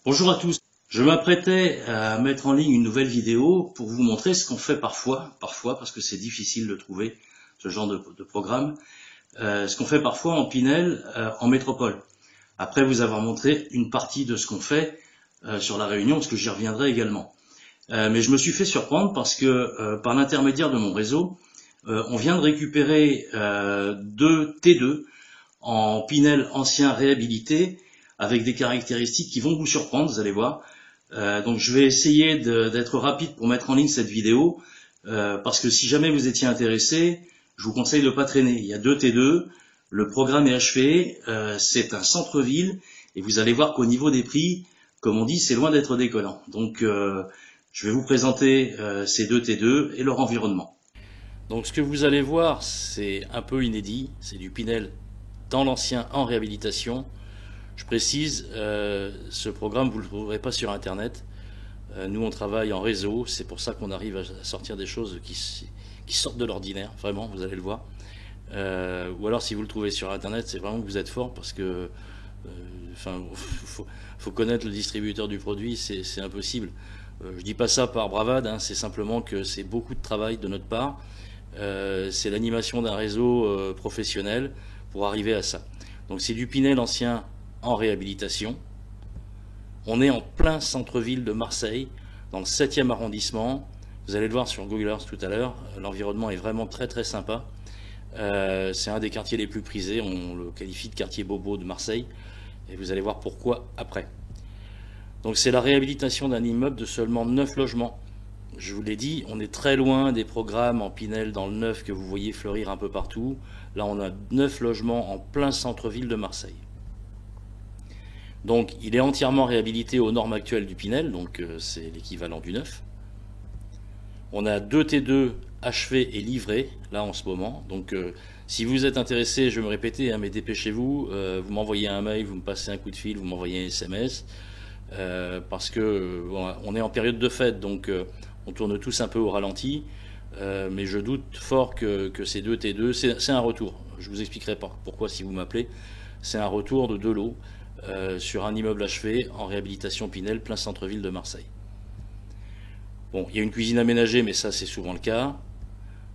Bonjour à tous. Je m'apprêtais à mettre en ligne une nouvelle vidéo pour vous montrer ce qu'on fait parfois parce que c'est difficile de trouver ce genre de programme, ce qu'on fait parfois en Pinel, en métropole. Après vous avoir montré une partie de ce qu'on fait sur la Réunion, parce que j'y reviendrai également. Mais je me suis fait surprendre parce que par l'intermédiaire de mon réseau, on vient de récupérer 2 T2 en Pinel ancien réhabilité, avec des caractéristiques qui vont vous surprendre, vous allez voir. Donc je vais essayer d'être rapide pour mettre en ligne cette vidéo, parce que si jamais vous étiez intéressé, je vous conseille de ne pas traîner. Il y a 2 T2, le programme est achevé, c'est un centre-ville, et vous allez voir qu'au niveau des prix, comme on dit, c'est loin d'être décollant. Donc je vais vous présenter ces 2 T2 et leur environnement. Donc ce que vous allez voir, c'est un peu inédit, c'est du Pinel dans l'ancien en réhabilitation. Je précise, ce programme, vous ne le trouverez pas sur Internet. Nous, on travaille en réseau, c'est pour ça qu'on arrive à sortir des choses qui sortent de l'ordinaire, vraiment, vous allez le voir. Ou alors, si vous le trouvez sur Internet, c'est vraiment que vous êtes fort, parce que faut connaître le distributeur du produit, c'est impossible. Je dis pas ça par bravade, hein, c'est simplement que c'est beaucoup de travail de notre part. C'est l'animation d'un réseau professionnel pour arriver à ça. Donc c'est du Pinel ancien en réhabilitation. On est en plein centre-ville de Marseille, dans le 7e arrondissement. Vous allez le voir sur Google Earth tout à l'heure, l'environnement est vraiment très très sympa. C'est un des quartiers les plus prisés, on le qualifie de quartier bobo de Marseille, et vous allez voir pourquoi après. Donc c'est la réhabilitation d'un immeuble de seulement 9 logements. Je vous l'ai dit, on est très loin des programmes en Pinel dans le 9 que vous voyez fleurir un peu partout. Là on a 9 logements en plein centre-ville de Marseille. Donc il est entièrement réhabilité aux normes actuelles du Pinel, donc c'est l'équivalent du 9. On a 2 T2 achevés et livrés, là en ce moment. Donc si vous êtes intéressé, je vais me répéter, hein, mais dépêchez-vous, vous m'envoyez un mail, vous me passez un coup de fil, vous m'envoyez un SMS, parce que on est en période de fête, donc on tourne tous un peu au ralenti, mais je doute fort que ces 2 T2, c'est un retour. Je vous expliquerai pourquoi si vous m'appelez. C'est un retour de 2 lots. Sur un immeuble achevé en réhabilitation Pinel, plein centre-ville de Marseille. Bon, il y a une cuisine aménagée, mais ça c'est souvent le cas.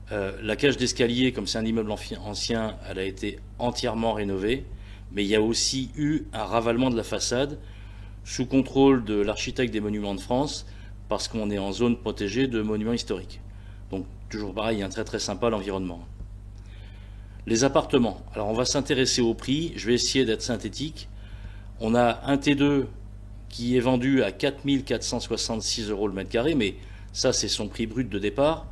La cage d'escalier, comme c'est un immeuble ancien, elle a été entièrement rénovée, mais il y a aussi eu un ravalement de la façade sous contrôle de l'architecte des Monuments de France, parce qu'on est en zone protégée de monuments historiques. Donc toujours pareil, très très sympa l'environnement. Les appartements, alors on va s'intéresser au prix, je vais essayer d'être synthétique. On a un T2 qui est vendu à 4 466 € le mètre carré, mais ça c'est son prix brut de départ.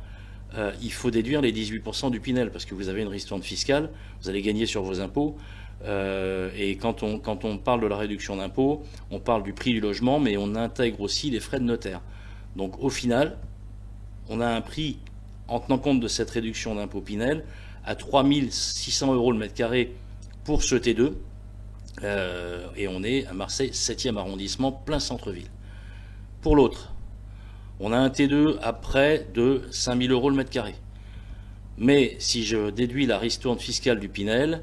Il faut déduire les 18% du Pinel, parce que vous avez une ristourne fiscale, vous allez gagner sur vos impôts. Et quand on parle de la réduction d'impôts, on parle du prix du logement, mais on intègre aussi les frais de notaire. Donc au final, on a un prix, en tenant compte de cette réduction d'impôt Pinel, à 3 600 € le mètre carré pour ce T2. Et on est à Marseille, 7e arrondissement, plein centre-ville. Pour l'autre, on a un T2 à près de 5 000 € le mètre carré. Mais si je déduis la ristourne fiscale du Pinel,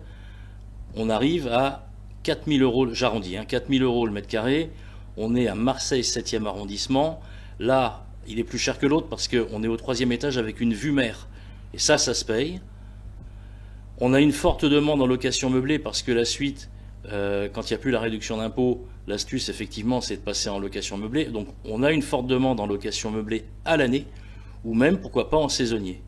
on arrive à 4 000 €, j'arrondis, 4 000 € le mètre carré. On est à Marseille, 7e arrondissement. Là, il est plus cher que l'autre parce qu'on est au 3e étage avec une vue mer. Et ça se paye. On a une forte demande en location meublée parce que la suite... quand il n'y a plus la réduction d'impôt, l'astuce effectivement c'est de passer en location meublée. Donc on a une forte demande en location meublée à l'année, ou même pourquoi pas en saisonnier.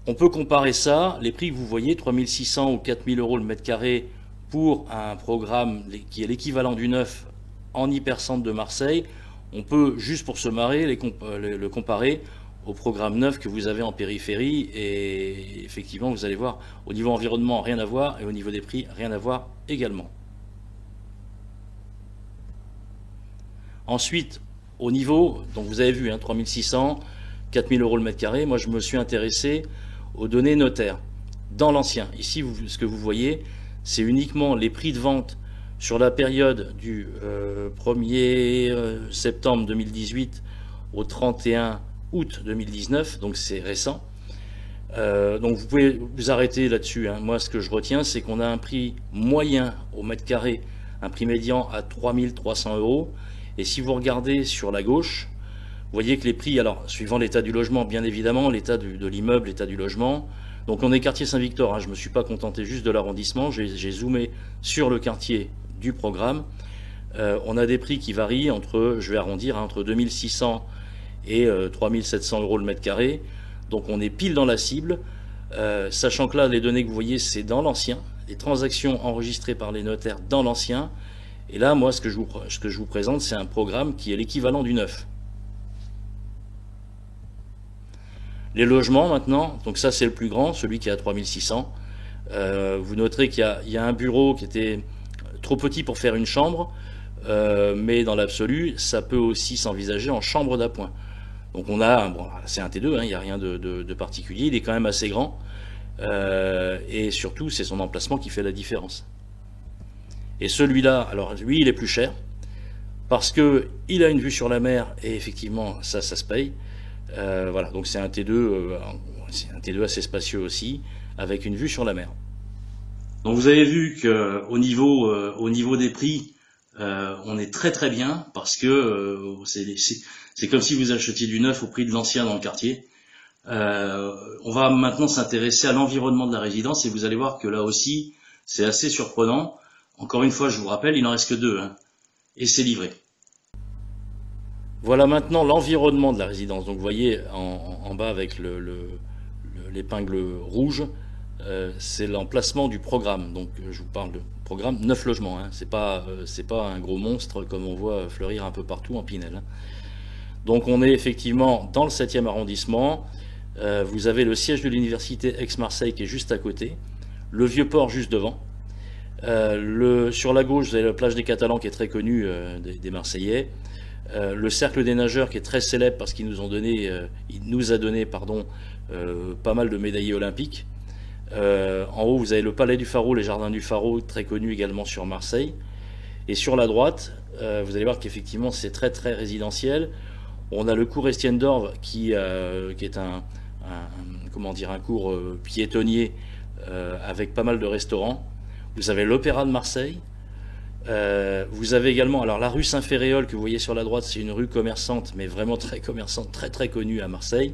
On peut comparer ça, les prix que vous voyez, 3 600 ou 4 000 € le mètre carré pour un programme qui est l'équivalent du 9 en hypercentre de Marseille. On peut, juste pour se marrer, le comparer au programme 9 que vous avez en périphérie, et effectivement vous allez voir au niveau environnement rien à voir, et au niveau des prix rien à voir également. Ensuite au niveau, donc vous avez vu 3 600, 4 000 € le mètre carré. Moi je me suis intéressé aux données notaires dans l'ancien. Ici ce que vous voyez, c'est uniquement les prix de vente sur la période du 1er septembre 2018 au 31 août 2019, donc c'est récent. Donc vous pouvez vous arrêter là-dessus. Moi, ce que je retiens, c'est qu'on a un prix moyen au mètre carré un prix médian à 3300 €. Et si vous regardez sur la gauche, vous voyez que les prix, alors suivant l'état du logement, bien évidemment, l'état de l'immeuble, l'état du logement. Donc on est quartier Saint-Victor, hein, je ne me suis pas contenté juste de l'arrondissement, j'ai zoomé sur le quartier du programme. On a des prix qui varient entre, je vais arrondir, hein, entre 2600 et 3700 € le mètre carré. Donc on est pile dans la cible, sachant que là, les données que vous voyez, c'est dans l'ancien, les transactions enregistrées par les notaires dans l'ancien. Et là, moi, ce que je vous présente, c'est un programme qui est l'équivalent du neuf. Les logements maintenant, donc ça c'est le plus grand, celui qui est à 3600. Vous noterez qu'il y a un bureau qui était trop petit pour faire une chambre, mais dans l'absolu, ça peut aussi s'envisager en chambre d'appoint. Donc on a, bon, c'est un T2, hein, il n'y a rien de particulier, il est quand même assez grand, et surtout c'est son emplacement qui fait la différence. Et celui-là, alors lui il est plus cher, parce qu'il a une vue sur la mer, et effectivement ça se paye. Voilà, donc c'est un T2 assez spacieux aussi, avec une vue sur la mer. Donc vous avez vu qu'au niveau des prix, on est très très bien, parce que c'est comme si vous achetiez du neuf au prix de l'ancien dans le quartier. On va maintenant s'intéresser à l'environnement de la résidence, et vous allez voir que là aussi, c'est assez surprenant. Encore une fois, je vous rappelle, il n'en reste que 2, hein, et c'est livré. Voilà maintenant l'environnement de la résidence. Donc vous voyez en bas avec l'épingle rouge, c'est l'emplacement du programme. Donc je vous parle de programme 9 logements. Hein. C'est pas un gros monstre comme on voit fleurir un peu partout en Pinel. Hein. Donc on est effectivement dans le 7e arrondissement. Vous avez le siège de l'université Aix-Marseille qui est juste à côté, le Vieux-Port juste devant. Sur la gauche, vous avez la plage des Catalans qui est très connue des Marseillais. Le cercle des nageurs qui est très célèbre parce qu'il nous a donné pas mal de médaillés olympiques. En haut, vous avez le palais du Pharaon, les jardins du Pharaon, très connus également sur Marseille. Et sur la droite, vous allez voir qu'effectivement c'est très très résidentiel. On a le cours Estienne d'Orve qui est un cours piétonnier avec pas mal de restaurants. Vous avez l'Opéra de Marseille. Vous avez également, alors la rue Saint-Ferréol que vous voyez sur la droite, c'est une rue commerçante, mais vraiment très commerçante, très très connue à Marseille,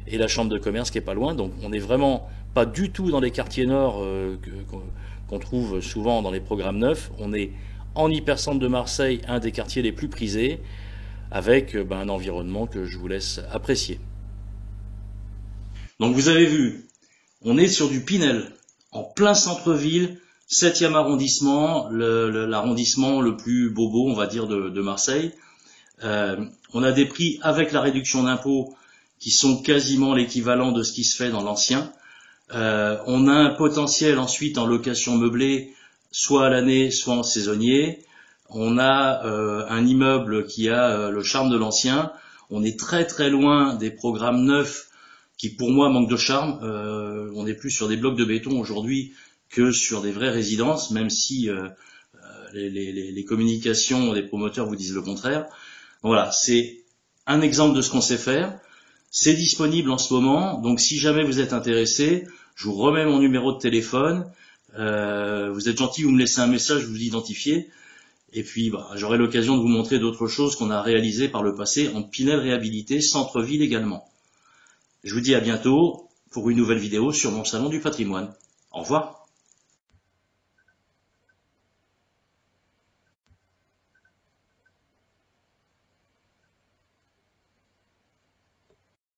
et la chambre de commerce qui est pas loin. Donc on n'est vraiment pas du tout dans les quartiers nord qu'on trouve souvent dans les programmes neufs. On est en hypercentre de Marseille, un des quartiers les plus prisés, avec un environnement que je vous laisse apprécier. Donc vous avez vu, on est sur du Pinel, en plein centre-ville, 7e arrondissement, l'arrondissement le plus bobo, on va dire, de Marseille. On a des prix avec la réduction d'impôts qui sont quasiment l'équivalent de ce qui se fait dans l'ancien. On a un potentiel ensuite en location meublée, soit à l'année, soit en saisonnier. On a un immeuble qui a le charme de l'ancien. On est très très loin des programmes neufs qui pour moi manquent de charme. On est plus sur des blocs de béton aujourd'hui que sur des vraies résidences, même si les communications des promoteurs vous disent le contraire. Voilà, c'est un exemple de ce qu'on sait faire. C'est disponible en ce moment, donc si jamais vous êtes intéressé, je vous remets mon numéro de téléphone. Vous êtes gentil, vous me laissez un message, vous vous identifiez. Et puis j'aurai l'occasion de vous montrer d'autres choses qu'on a réalisées par le passé en Pinel réhabilité, centre-ville également. Je vous dis à bientôt pour une nouvelle vidéo sur mon salon du patrimoine. Au revoir.